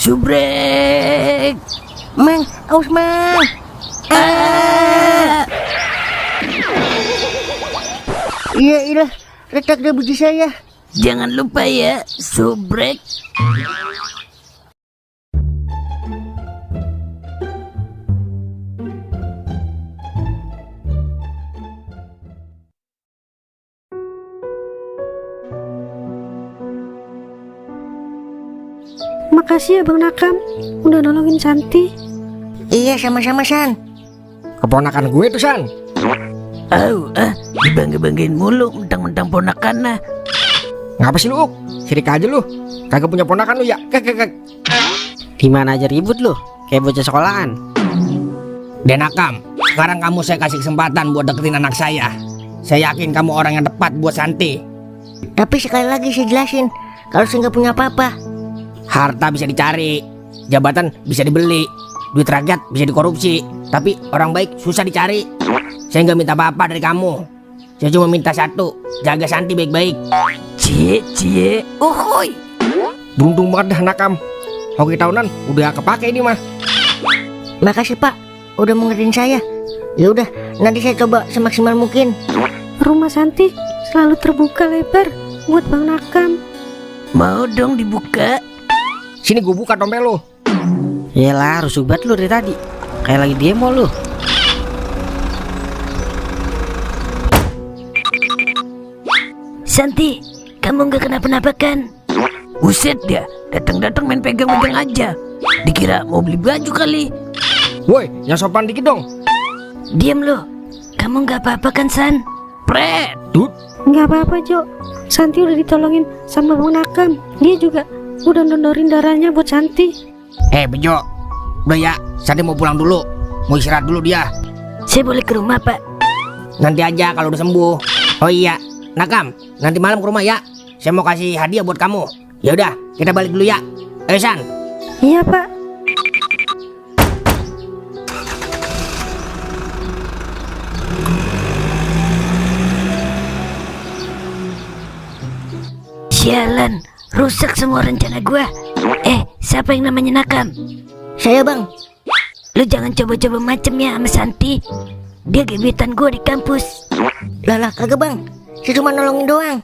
Subrek. Mang, aus mang. Iya, retak deh biji saya. Jangan lupa ya, subrek. Makasih ya Bang Nakam, udah nolongin Santi. Iya, sama-sama San. Keponakan gue tuh San. Dibangga-banggain mulu mentang-mentang ponakan nah. Ngapa sih lu Uk? Sirik aja lu. Kagak punya ponakan lu ya? Kek. Dimana aja ribut lu, kayak bocah sekolahan. Dan Nakam, sekarang kamu saya kasih kesempatan buat deketin anak saya. Saya yakin kamu orang yang tepat buat Santi. Tapi sekali lagi saya jelasin, kalau saya nggak punya apa-apa. Harta bisa dicari, jabatan bisa dibeli, duit rakyat bisa dikorupsi, tapi orang baik susah dicari. Saya nggak minta apa-apa dari kamu. Saya cuma minta satu, jaga Santi baik-baik. Cie, uhuy. Beruntung banget dah Nakam. Hoki tahunan udah kepake ini mah. Makasih Pak, udah mengertiin saya. Ya udah, nanti saya coba semaksimal mungkin. Rumah Santi selalu terbuka lebar buat Bang Nakam. Mau dong dibuka? Sini gue buka dompet lu. Yalah, rusuh banget lu dari tadi, kayak lagi demo lu. Santi, kamu nggak kenapa-napa kan? Buset dia, datang-datang main pegang-pegang aja. Dikira mau beli baju kali. Woi, yang sopan dikit dong. Diam lo, kamu nggak apa-apa kan San? Pret. Tut. Nggak apa-apa Jo, Santi udah ditolongin sama Bang Nakam. Dia juga udah donorin darahnya buat Santi. Bejo, udah ya, Santi mau pulang dulu. Mau istirahat dulu dia. Saya boleh ke rumah Pak? Nanti aja kalau udah sembuh. Oh iya, Nakam, nanti malam ke rumah ya. Saya mau kasih hadiah buat kamu. Ya udah, kita balik dulu ya. San. Iya Pak. Sialan, rusak semua rencana gua. Siapa yang namanya Nakam? Saya Bang. Lu jangan coba-coba macem ya sama Santi. Dia gebetan gua di kampus. Lah kagak Bang, saya cuma nolongin doang.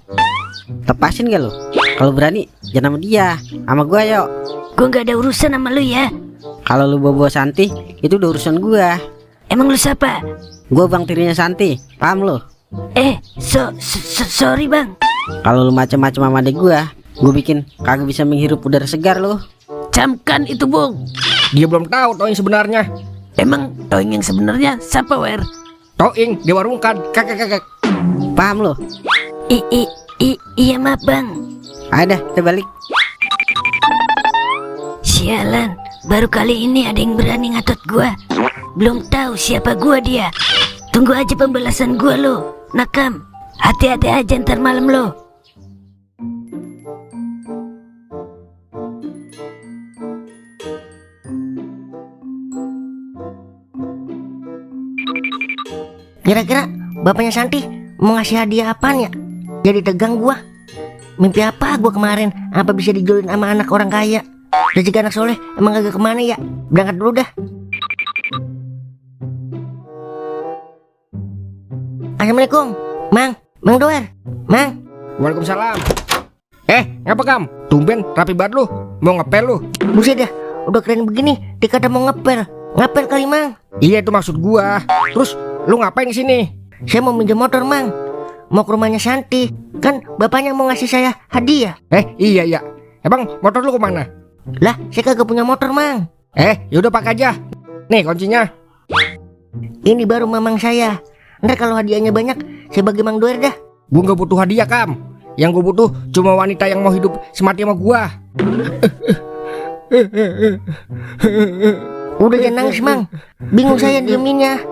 Lepasin gak lu? Kalau berani jangan sama dia, sama gua yuk. Gua nggak ada urusan sama lu ya. Kalau lu bawa Santi, itu udah urusan gua. Emang lu siapa? Gua bang tirinya Santi, paham lu? Sorry bang. Kalau lu macam-macam sama adik gua bikin kagak bisa menghirup udara segar lu. Camkan itu Bung. Dia belum tahu Toing sebenarnya. Emang Toing yang sebenarnya siapa Wer? Toing Dewa Rungkat. Kakek. Paham lu? Iya maaf bang. Ayo dah, kita balik. Sialan, baru kali ini ada yang berani ngatot gua. Belum tahu siapa gua dia. Tunggu aja pembalasan gua lo, Nakam. Hati-hati aja ntar malam lo. Kira-kira bapaknya Santi mau ngasih hadiah apaan ya? Jadi tegang gua. Mimpi apa gua kemarin? Apa bisa dijodohin sama anak orang kaya? Rezeki anak soleh emang kagak kemana ya? Berangkat dulu dah. Assalamualaikum, Mang Doer, Mang. Waalaikumsalam. Ngapa Kam? Tumben rapi banget lu. Mau ngepel lu? Buset dah, udah keren begini dikata mau ngepel. Ngepel kali Mang. Iya itu maksud gua. Terus lu ngapain di sini? Saya mau minjem motor Mang. Mau ke rumahnya Santi. Kan bapaknya mau ngasih saya hadiah. Iya ya. Emang motor lu kemana? Lah, saya kagak punya motor Mang. Yaudah pakai aja. Nih kuncinya. Ini baru mamang saya. Ntar kalau hadiahnya banyak, saya bagi Mang Doer dah. Gua nggak butuh hadiah Kam. Yang gua butuh cuma wanita yang mau hidup semati sama gua. Udah jangan nangis Mang. Bingung saya dieminnya.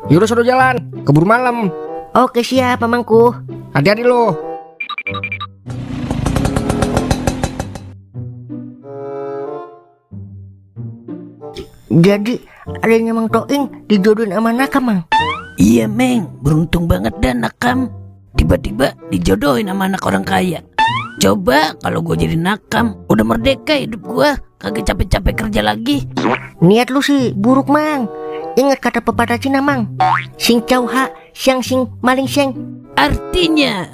Yaudah sudah jalan. Keburu malam. Oke siap Mamangku. Hati-hati lo. Jadi adanya Mang Toing dijodohin sama Nakam Mang. Iya Meng, beruntung banget dah Nakam. Tiba-tiba dijodohin sama anak orang kaya. Coba kalau gue jadi Nakam, udah merdeka hidup gue. kagak capek-capek kerja lagi. Niat lu sih buruk, Mang. Ingat kata pepatah Cina, Mang. Sing cau ha, siang sing maling seng. Artinya,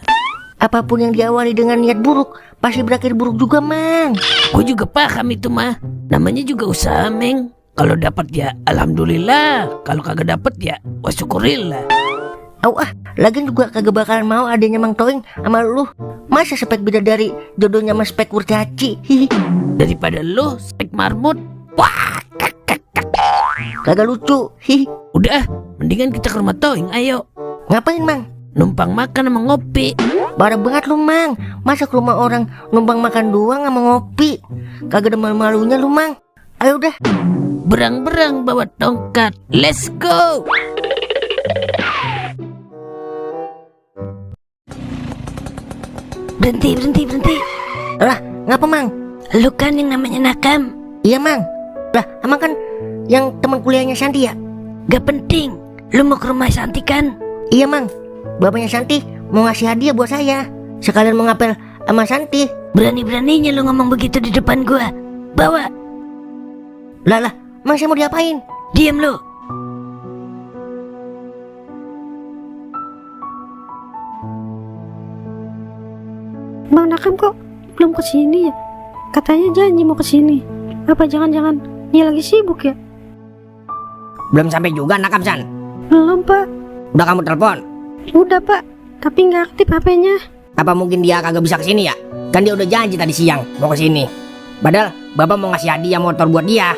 Apapun yang diawali dengan niat buruk pasti berakhir buruk juga, Mang. gue juga paham itu mah. Namanya juga usaha, Meng. Kalau dapat ya alhamdulillah, kalau kagak dapat ya wah syukurillah. Au lagian juga kagak bakalan mau adanya Mang Toing sama lu. Masa spek bidadari jodohnya sama spek kurcaci? Hihi. Daripada lu spek marmut, wah Kagak lucu. Hihi. udah, mendingan kita ke rumah Toing, ayo. Ngapain, Mang? Numpang makan sama ngopi. Parah banget lu, Mang. Masa ke rumah orang numpang makan doang sama ngopi? Kagak ada malu-malunya lu, Mang. Ayo udah. Berang-berang bawa tongkat. Let's go. Berhenti. Lah, ngapa, Mang? Lu kan yang namanya Nakam. Iya, Mang. Lah, emang kan yang teman kuliahnya Santi ya? Gak penting. Lu mau ke rumah Santi kan? Iya, Mang. Bapaknya Santi mau ngasih hadiah buat saya. Sekalian mau ngapel sama Santi. Berani-beraninya lu ngomong begitu di depan gua. Bawa. Lah, Mang, saya mau diapain? Diam lu. Bang Nakam kok belum kesini ya? Katanya janji mau kesini. Apa jangan-jangan dia lagi sibuk ya? Belum sampai juga Nakam San. Belum pak. Udah kamu telepon? Udah pak, tapi nggak aktif HP-nya. Apa mungkin dia kagak bisa kesini ya? Kan dia udah janji tadi siang mau kesini. Padahal bapak mau ngasih hadiah motor buat dia,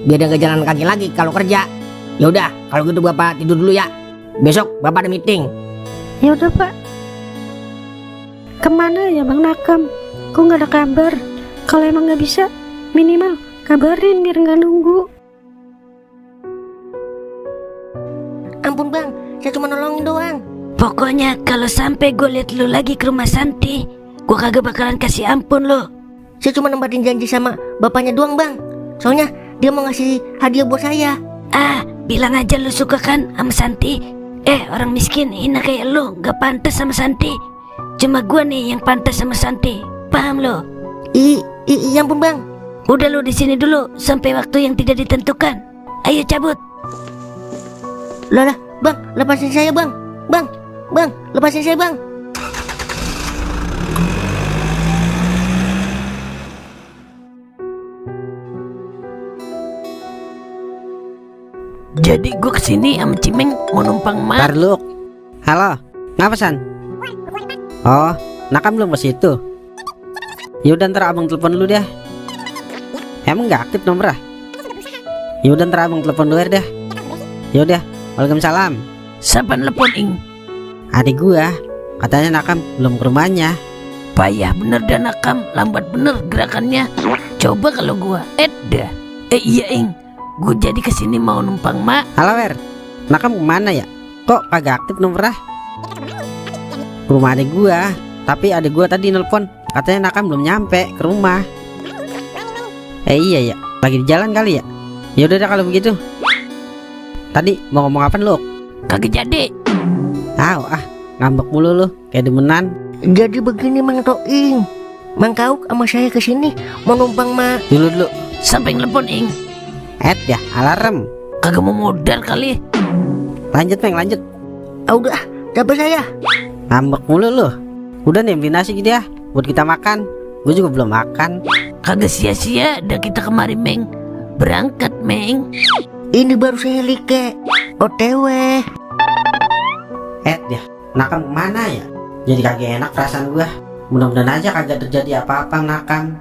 biar dia gak jalan kaki lagi kalau kerja. Ya udah, kalau gitu bapak tidur dulu ya. Besok bapak ada meeting. Ya udah pak. Kemana ya Bang Nakam? Kok nggak ada kabar? Kalau emang nggak bisa, minimal kabarin biar nggak nunggu. Ampun, Bang. Saya cuma nolongin doang. Pokoknya kalau sampai gue liat lu lagi ke rumah Santi, gue kagak bakalan kasih ampun lu. Saya cuma nempatin janji sama bapaknya doang, Bang. Soalnya dia mau ngasih hadiah buat saya. Bilang aja lu suka kan sama Santi. Orang miskin hina kayak lu gak pantas sama Santi. Cuma gue nih yang pantas sama Santi. Paham lu? Iya ampun, Bang. Udah lu di sini dulu sampai waktu yang tidak ditentukan. Ayo cabut. Lah, Bang, lepasin saya, Bang. Bang, lepasin saya, Bang. Jadi gue kesini sama Cimeng mau numpang Ntar lu. Halo, ngapa San? Oh, Nakam belum ke situ. Yaudah ntar abang telepon dulu deh. Emang nggak aktif nomornya? Yaudah ntar abang telepon dulu deh. Yaudah, waalaikumsalam. Siapa nelpon Ing? Adik gua, katanya Nakam belum ke rumahnya. Payah bener dan Nakam, lambat bener gerakannya. Coba kalau gua dah. Iya Ing, gue jadi kesini mau numpang mak. Halo Wer, Nakam kemana ya? Kok kagak aktif nomornya? Ke rumah adik gua, tapi adik gua tadi nelpon, katanya Nakam belum nyampe ke rumah. Iya ya, lagi di jalan kali ya. Yaudah dah kalau begitu. Tadi mau ngomong apa lu? Kagak jadi. Ngambek mulu lu, kayak demenan. Jadi begini, Mang Toing. Mang Kauk sama saya kesini mau numpang, Mak. Dulu. Sampai nelpon Ing. Ya, alarm. Kagak mau modal kali. Lanjut Meng, lanjut. Udah, capek saya. Ngambek mulu lu. Udah nih beli nasi gitu ya, buat kita makan. Gue juga belum makan. Kagak sia-sia dah kita kemari Meng. Berangkat Meng. Ini baru saya like. OTW. Ya, Nakam kemana ya? Jadi kagak enak perasaan gua. Mudah-mudahan aja kagak terjadi apa-apa Nakam.